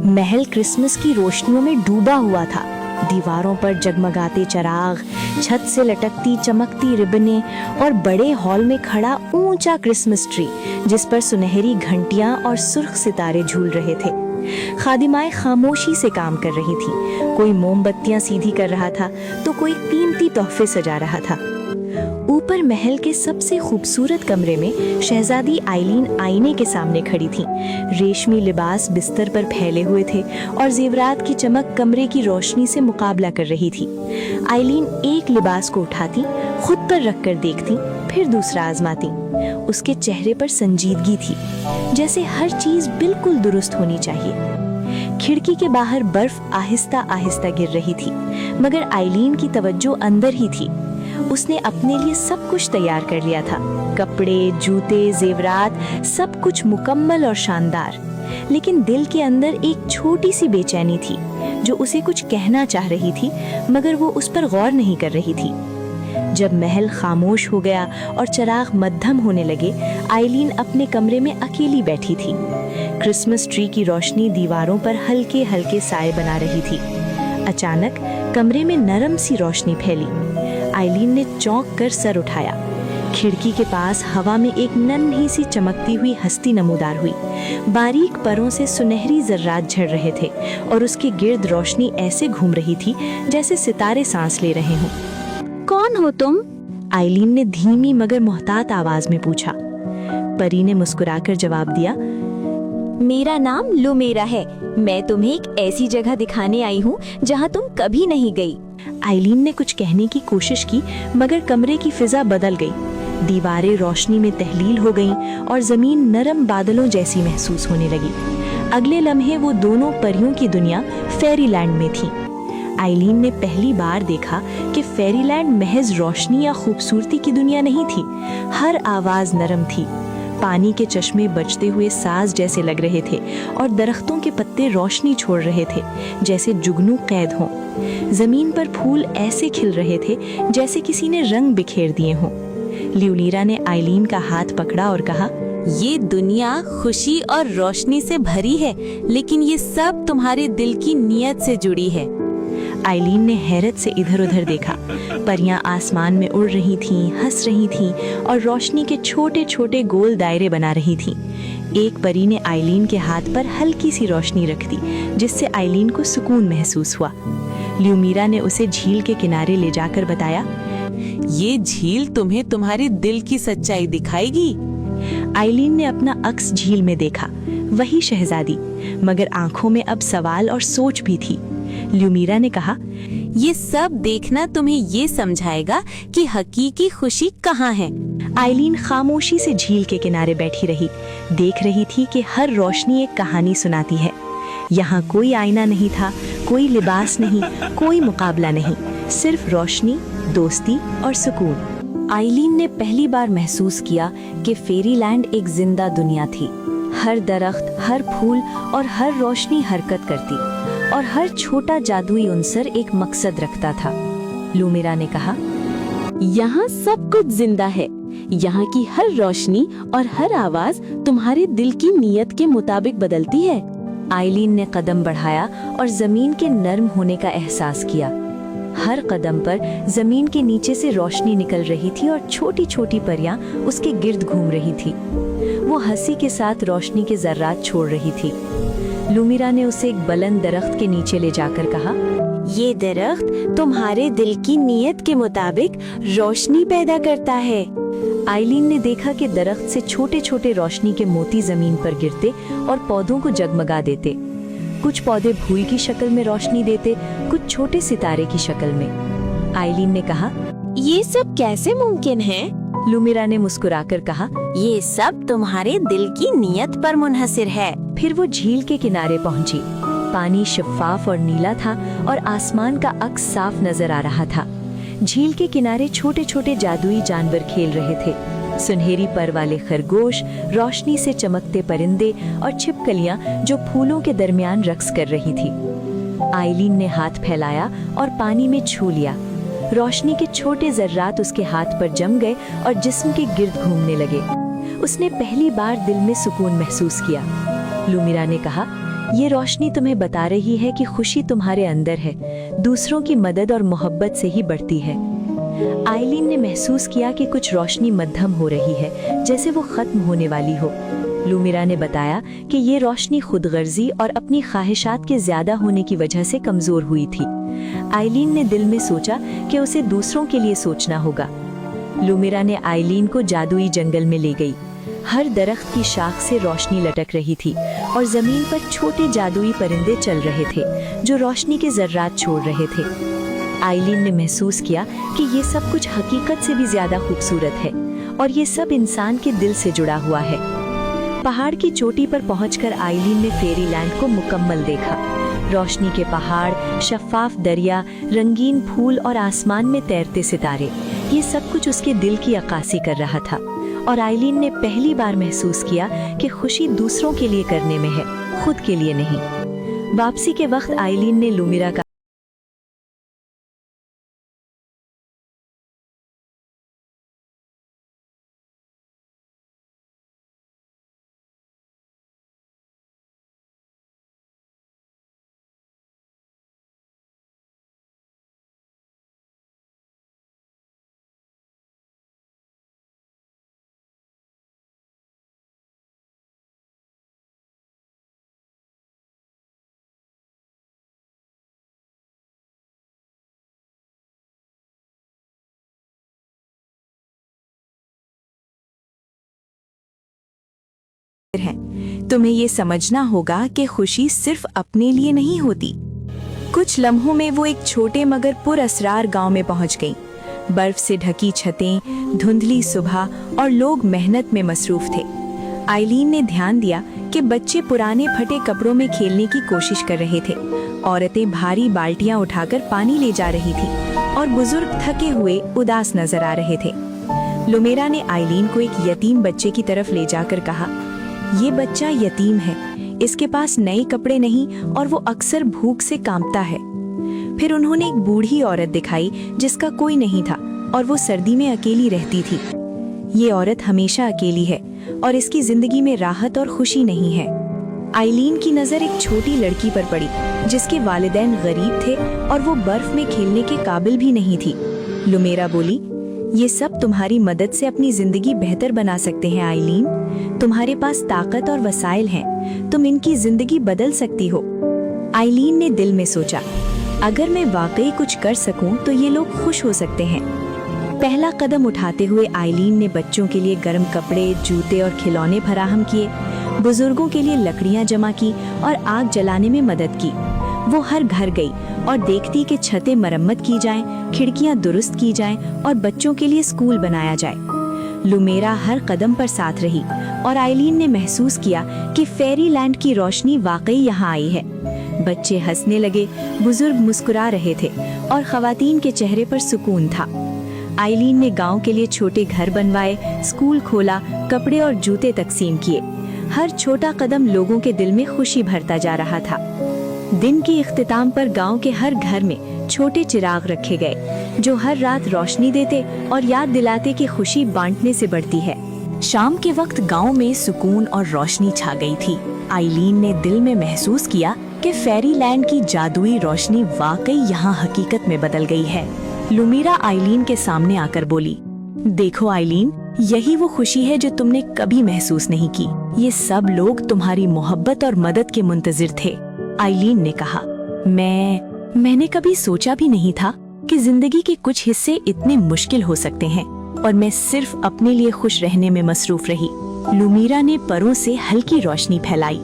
महल Christmas की रोशनियों में डूबा हुआ था। दीवारों पर जगमगाते चिराग, छत से लटकती चमकती रिबनें और बड़े हॉल में खड़ा ऊंचा क्रिसमस ट्री जिस पर सुनहरी घंटियां और सुर्ख सितारे झूल रहे थे। खादिमाएं खामोशी से काम कर रही थी। कोई मोमबत्तियां सीधी कर रहा था तो कोई कीमती तोहफे सजा रहा था। ऊपर महल के सबसे खूबसूरत कमरे में शहजादी आइलीन आईने के सामने खड़ी थी। रेशमी लिबास बिस्तर पर फैले हुए थे और जेवरात की चमक कमरे की रोशनी से मुकाबला कर रही थी। आइलीन एक लिबास को उठाती, खुद पर रखकर देखती, फिर दूसरा आजमाती। उसके चेहरे पर संजीदगी थी, जैसे हर चीज बिल्कुल दुरुस्त होनी चाहिए। खिड़की के बाहर बर्फ आहिस्ता आहिस्ता गिर रही थी, मगर आइलीन की तवज्जो अंदर ही थी। उसने अपने लिए सब कुछ तैयार कर लिया था, कपड़े, जूते, जेवरात, सब कुछ मुकम्मल और शानदार। लेकिन दिल के अंदर एक छोटी सी बेचैनी थी जो उसे कुछ कहना चाह रही थी, मगर वो उस पर गौर नहीं कर रही थी। जब महल खामोश हो गया और चिराग मद्धम होने लगे, आइलीन अपने कमरे में अकेली बैठी थी। क्रिसमस ट्री की रोशनी दीवारों पर हल्के हल्के साए बना रही थी। अचानक कमरे में नरम सी रोशनी फैली। आइलीन ने चौंक कर सर उठाया। खिड़की के पास हवा में एक नन्ही सी चमकती हुई हस्ती नमूदार हुई। बारीक परों से सुनहरी जर्रात झड़ रहे थे और उसके गिर्द रोशनी ऐसे घूम रही थी जैसे सितारे सांस ले रहे हों। कौन हो तुम? आइलीन ने धीमी मगर मोहतात आवाज में पूछा। परी ने मुस्कुराकर जवाब दिया, मेरा नाम लुमेरा है। मैं तुम्हें एक ऐसी जगह दिखाने आई हूँ जहाँ तुम कभी नहीं गई। आइलीन ने कुछ कहने की कोशिश की, मगर कमरे की फिजा बदल गई। दीवारें रोशनी में तहलील हो गईं और जमीन नरम बादलों जैसी महसूस होने लगी। अगले लम्हे वो दोनों परियों की दुनिया फेरीलैंड में थी। आइलीन ने पहली बार देखा कि फेरीलैंड महज रोशनी या खूबसूरती की दुनिया नहीं थी। हर आवाज नरम थी। पानी के चश्मे बजते हुए साज जैसे लग रहे थे और दरख्तों के पत्ते रोशनी छोड़ रहे थे जैसे जुगनू कैद हों। जमीन पर फूल ऐसे खिल रहे थे जैसे किसी ने रंग बिखेर दिए हों। ल्यूलीरा ने आइलीन का हाथ पकड़ा और कहा, ये दुनिया खुशी और रोशनी से भरी है, लेकिन ये सब तुम्हारे दिल की नीयत से जुड़ी है। आइलीन ने हैरत से इधर उधर देखा। परियां आसमान में उड़ रही थीं, हंस रही थीं और रोशनी के छोटे छोटे गोल दायरे बना रही थीं। एक परी ने आइलीन के हाथ पर हल्की सी रोशनी रख दी, जिससे आइलीन को सुकून महसूस हुआ। ल्यूमीरा ने उसे झील के किनारे ले जाकर बताया, ये झील तुम्हें तुम्हारे दिल की सच्चाई दिखाएगी। आइलीन ने अपना अक्स झील में देखा, वही शहजादी, मगर आंखों में अब सवाल और सोच भी थी। ल्यूमीरा ने कहा, ये सब देखना तुम्हें ये समझाएगा कि हकीकी खुशी कहाँ है। आइलीन खामोशी से झील के किनारे बैठी रही, देख रही थी कि हर रोशनी एक कहानी सुनाती है। यहाँ कोई आईना नहीं था, कोई लिबास नहीं, कोई मुकाबला नहीं, सिर्फ रोशनी, दोस्ती और सुकून। आइलीन ने पहली बार महसूस किया कि फेरीलैंड एक जिंदा दुनिया थी। हर दरख्त, हर फूल और हर रोशनी हरकत करती और हर छोटा जादुई उनसर एक मकसद रखता था। लुमिरा ने कहा, यहाँ सब कुछ जिंदा है। यहाँ की हर रोशनी और हर आवाज तुम्हारे दिल की नीयत के मुताबिक बदलती है। आइलीन ने कदम बढ़ाया और जमीन के नर्म होने का एहसास किया। हर कदम पर जमीन के नीचे से रोशनी निकल रही थी और छोटी छोटी परियां उसके गिर्द घूम रही थी। वो हंसी के साथ रोशनी के जर्रात छोड़ रही थी। लुमिरा ने उसे एक बुलंद दरख्त के नीचे ले जाकर कहा, ये दरख्त तुम्हारे दिल की नीयत के मुताबिक रोशनी पैदा करता है। आइलीन ने देखा कि दरख्त से छोटे छोटे रोशनी के मोती जमीन पर गिरते और पौधों को जगमगा देते। कुछ पौधे फूल की शक्ल में रोशनी देते, कुछ छोटे सितारे की शक्ल में। आइलीन ने कहा, ये सब कैसे मुमकिन है? लुमिरा ने मुस्कुराकर कहा, ये सब तुम्हारे दिल की नीयत पर मुनहसिर है। फिर वो झील के किनारे पहुंची। पानी शफाफ और नीला था और आसमान का अक्स साफ नजर आ रहा था। झील के किनारे छोटे छोटे जादुई जानवर खेल रहे थे। सुनहरी पर वाले खरगोश, रोशनी से चमकते परिंदे और छिपकलियां जो फूलों के दरमियान रक्स कर रही थी। आइलीन ने हाथ फैलाया और पानी में छू लिया। रोशनी के छोटे जर्रात उसके हाथ पर जम गए और जिस्म के गिर्द घूमने लगे। उसने पहली बार दिल में सुकून महसूस किया। लुमिरा ने कहा, ये रोशनी तुम्हें बता रही है कि खुशी तुम्हारे अंदर है, दूसरों की मदद और मोहब्बत से ही बढ़ती है। आइलीन ने महसूस किया कि कुछ रोशनी मध्यम हो रही है, जैसे वो खत्म होने वाली हो। लुमिरा ने बताया कि ये रोशनी खुदगर्जी और अपनी ख्वाहिशात के ज्यादा होने की वजह से कमजोर हुई थी। आइलीन ने दिल में सोचा कि उसे दूसरों के लिए सोचना होगा। लुमिरा ने आइलीन को जादुई जंगल में ले गई। हर दरख्त की शाख से रोशनी लटक रही थी और जमीन पर छोटे जादुई परिंदे चल रहे थे जो रोशनी के जर्रात छोड़ रहे थे। आइलीन ने महसूस किया कि ये सब कुछ हकीकत से भी ज्यादा खूबसूरत है और ये सब इंसान के दिल से जुड़ा हुआ है। पहाड़ की चोटी पर पहुंचकर आइलीन ने फेरीलैंड को मुकम्मल देखा। रोशनी के पहाड़, शफाफ दरिया, रंगीन फूल और आसमान में तैरते सितारे, ये सब कुछ उसके दिल की अक्कासी कर रहा था। और आइलीन ने पहली बार महसूस किया कि खुशी दूसरों के लिए करने में है, खुद के लिए नहीं। वापसी के वक्त आइलीन ने लुमिरा का है। तुम्हें ये समझना होगा कि खुशी सिर्फ अपने लिए नहीं होती। कुछ लम्हों में वो एक छोटे मगर पुरअसरार गांव में पहुंच गई। बर्फ से ढकी छतें, धुंधली सुबह और लोग मेहनत में मसरूफ थे। आइलीन ने ध्यान दिया कि बच्चे पुराने फटे कपड़ों में खेलने की कोशिश कर रहे थे। औरतें भारी बाल्टियां उठाकर पानी ले जा रही थी और बुजुर्ग थके हुए उदास नजर आ रहे थे। लुमेरा ने आइलीन को एक यतीम बच्चे की तरफ ले जाकर कहा, ये बच्चा यतीम है, इसके पास नए कपड़े नहीं और वो अक्सर भूख से कांपता है। फिर उन्होंने एक बूढ़ी औरत दिखाई जिसका कोई नहीं था और वो सर्दी में अकेली रहती थी। ये औरत हमेशा अकेली है और इसकी जिंदगी में राहत और खुशी नहीं है। आइलीन की नजर एक छोटी लड़की पर पड़ी जिसके वालिदैन गरीब थे और वो बर्फ में खेलने के काबिल भी नहीं थी। लुमेरा बोली, ये सब तुम्हारी मदद से अपनी जिंदगी बेहतर बना सकते हैं आइलीन। तुम्हारे पास ताकत और वसाइल हैं, तुम इनकी जिंदगी बदल सकती हो। आइलीन ने दिल में सोचा, अगर मैं वाकई कुछ कर सकूं तो ये लोग खुश हो सकते हैं। पहला कदम उठाते हुए आइलीन ने बच्चों के लिए गर्म कपड़े, जूते और खिलौने फराहम किए, बुजुर्गों के लिए लकड़ियां जमा की और आग जलाने में मदद की। वो हर घर गई और देखती कि छतें मरम्मत की जाएं, खिड़कियां दुरुस्त की जाएं और बच्चों के लिए स्कूल बनाया जाए। लुमेरा हर कदम पर साथ रही और आइलीन ने महसूस किया कि फेरीलैंड की रोशनी वाकई यहाँ आई है। बच्चे हंसने लगे, बुजुर्ग मुस्कुरा रहे थे और खवातीन के चेहरे पर सुकून था। आइलीन ने गांव के लिए छोटे घर बनवाए, स्कूल खोला, कपड़े और जूते तकसीम किए। हर छोटा कदम लोगों के दिल में खुशी भरता जा रहा था। दिन के इख्तिताम पर गांव के हर घर में छोटे चिराग रखे गए जो हर रात रोशनी देते और याद दिलाते कि खुशी बांटने से बढ़ती है। शाम के वक्त गांव में सुकून और रोशनी छा गई थी। आइलीन ने दिल में महसूस किया कि फेरीलैंड की जादुई रोशनी वाकई यहाँ हकीकत में बदल गई है। लुमीरा आइलीन के सामने आकर बोली, देखो आइलीन, यही वो खुशी है जो तुमने कभी महसूस नहीं की। ये सब लोग तुम्हारी मोहब्बत और मदद के मुंतजिर थे। आइलीन ने कहा, मैंने कभी सोचा भी नहीं था कि जिंदगी के कुछ हिस्से इतने मुश्किल हो सकते हैं और मैं सिर्फ अपने लिए खुश रहने में मसरूफ रही। लुमीरा ने परों से हल्की रोशनी फैलाई।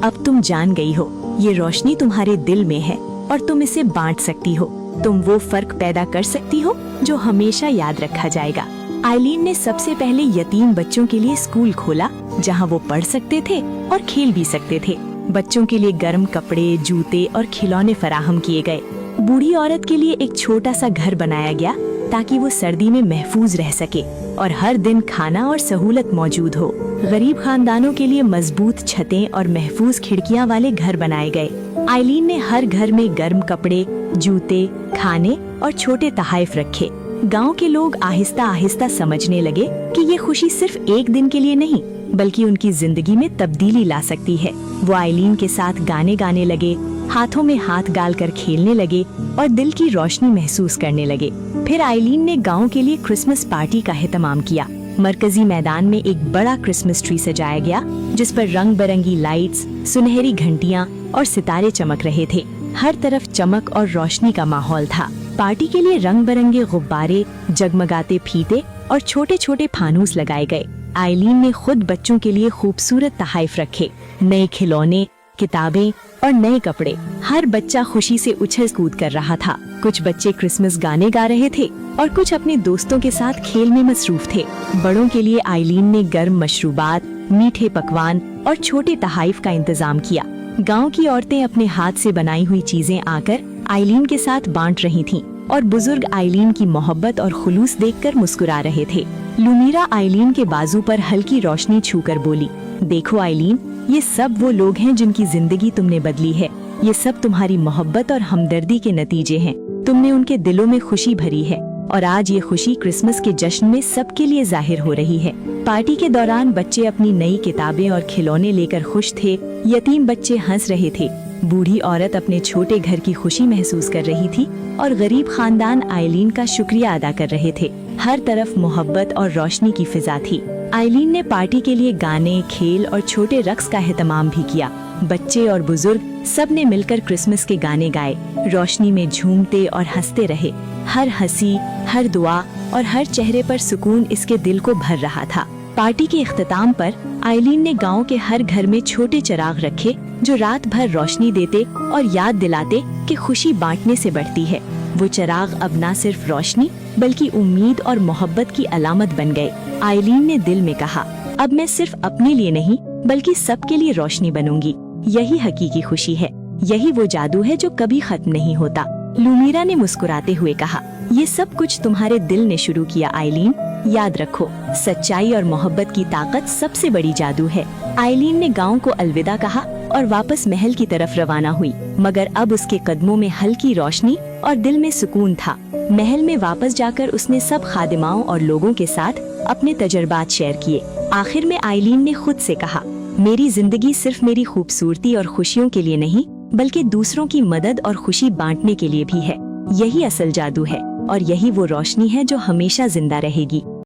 अब तुम जान गई हो, ये रोशनी तुम्हारे दिल में है और तुम इसे बांट सकती हो। तुम वो फर्क पैदा कर सकती हो जो हमेशा याद रखा जाएगा। आइलीन ने सबसे पहले यतीम बच्चों के लिए स्कूल खोला जहाँ वो पढ़ सकते थे और खेल भी सकते थे। बच्चों के लिए गर्म कपड़े, जूते और खिलौने फराहम किए गए। बूढ़ी औरत के लिए एक छोटा सा घर बनाया गया ताकि वो सर्दी में महफूज रह सके और हर दिन खाना और सहूलत मौजूद हो। गरीब खानदानों के लिए मजबूत छतें और महफूज खिड़कियां वाले घर बनाए गए। आइलीन ने हर घर में गर्म कपड़े, जूते, खाने और छोटे तहाइफ रखे। गांव के लोग आहिस्ता आहिस्ता समझने लगे कि ये खुशी सिर्फ एक दिन के लिए नहीं बल्कि उनकी जिंदगी में तब्दीली ला सकती है। वो आइलीन के साथ गाने गाने लगे, हाथों में हाथ डालकर खेलने लगे और दिल की रोशनी महसूस करने लगे। फिर आइलीन ने गांव के लिए क्रिसमस पार्टी का एहतमाम किया। मरकजी मैदान में एक बड़ा क्रिसमस ट्री सजाया गया जिस पर रंग बिरंगी लाइट्स, सुनहरी घंटियां और सितारे चमक रहे थे। हर तरफ चमक और रोशनी का माहौल था। पार्टी के लिए रंग बिरंगे गुब्बारे, जगमगाते फीते और छोटे छोटे फानूस लगाए गए। आइलीन ने खुद बच्चों के लिए खूबसूरत तहाइफ रखे, नए खिलौने, किताबें और नए कपड़े। हर बच्चा खुशी से उछल कूद कर रहा था। कुछ बच्चे क्रिसमस गाने गा रहे थे और कुछ अपने दोस्तों के साथ खेल में मसरूफ थे। बड़ों के लिए आइलीन ने गर्म मशरूबात, मीठे पकवान और छोटे तहाइफ का इंतजाम किया। गांव की औरतें अपने हाथ से बनाई हुई चीजें आकर आइलीन के साथ बांट रही थीं और बुजुर्ग आइलीन की मोहब्बत और खुलूस देखकर मुस्कुरा रहे थे। लुमीरा आइलीन के बाजू पर हल्की रोशनी छूकर बोली, देखो आइलीन, ये सब वो लोग हैं जिनकी जिंदगी तुमने बदली है। ये सब तुम्हारी मोहब्बत और हमदर्दी के नतीजे हैं। तुमने उनके दिलों में खुशी भरी है और आज ये खुशी क्रिसमस के जश्न में सबके लिए जाहिर हो रही है। पार्टी के दौरान बच्चे अपनी नई किताबें और खिलौने लेकर खुश थे। यतीम बच्चे हंस रहे थे। बूढ़ी औरत अपने छोटे घर की खुशी महसूस कर रही थी और गरीब खानदान आइलीन का शुक्रिया अदा कर रहे थे। हर तरफ मोहब्बत और रोशनी की फिजा थी। आइलीन ने पार्टी के लिए गाने, खेल और छोटे रक्स का एहतमाम भी किया। बच्चे और बुजुर्ग सब ने मिलकर क्रिसमस के गाने गाए, रोशनी में झूमते और हंसते रहे। हर हंसी, हर दुआ और हर चेहरे पर सुकून इसके दिल को भर रहा था। पार्टी के इख्तिताम पर आइलीन ने गांव के हर घर में छोटे चिराग रखे जो रात भर रोशनी देते और याद दिलाते कि खुशी बांटने से बढ़ती है। वो चिराग अब न सिर्फ रोशनी बल्कि उम्मीद और मोहब्बत की अलामत बन गए। आइलीन ने दिल में कहा, अब मैं सिर्फ अपने लिए नहीं बल्कि सबके लिए रोशनी बनूंगी। यही हकीकी खुशी है, यही वो जादू है जो कभी खत्म नहीं होता। लुमीरा ने मुस्कुराते हुए कहा, ये सब कुछ तुम्हारे दिल ने शुरू किया आइलीन। याद रखो, सच्चाई और मोहब्बत की ताकत सबसे बड़ी जादू है। आइलीन ने गांव को अलविदा कहा और वापस महल की तरफ रवाना हुई, मगर अब उसके कदमों में हल्की रोशनी और दिल में सुकून था। महल में वापस जाकर उसने सब खादिमाओं और लोगों के साथ अपने तजर्बात शेयर किए। आखिर में आइलीन ने खुद से कहा, मेरी जिंदगी सिर्फ मेरी खूबसूरती और खुशियों के लिए नहीं बल्कि दूसरों की मदद और खुशी बांटने के लिए भी है। यही असल जादू है और यही वो रोशनी है जो हमेशा जिंदा रहेगी।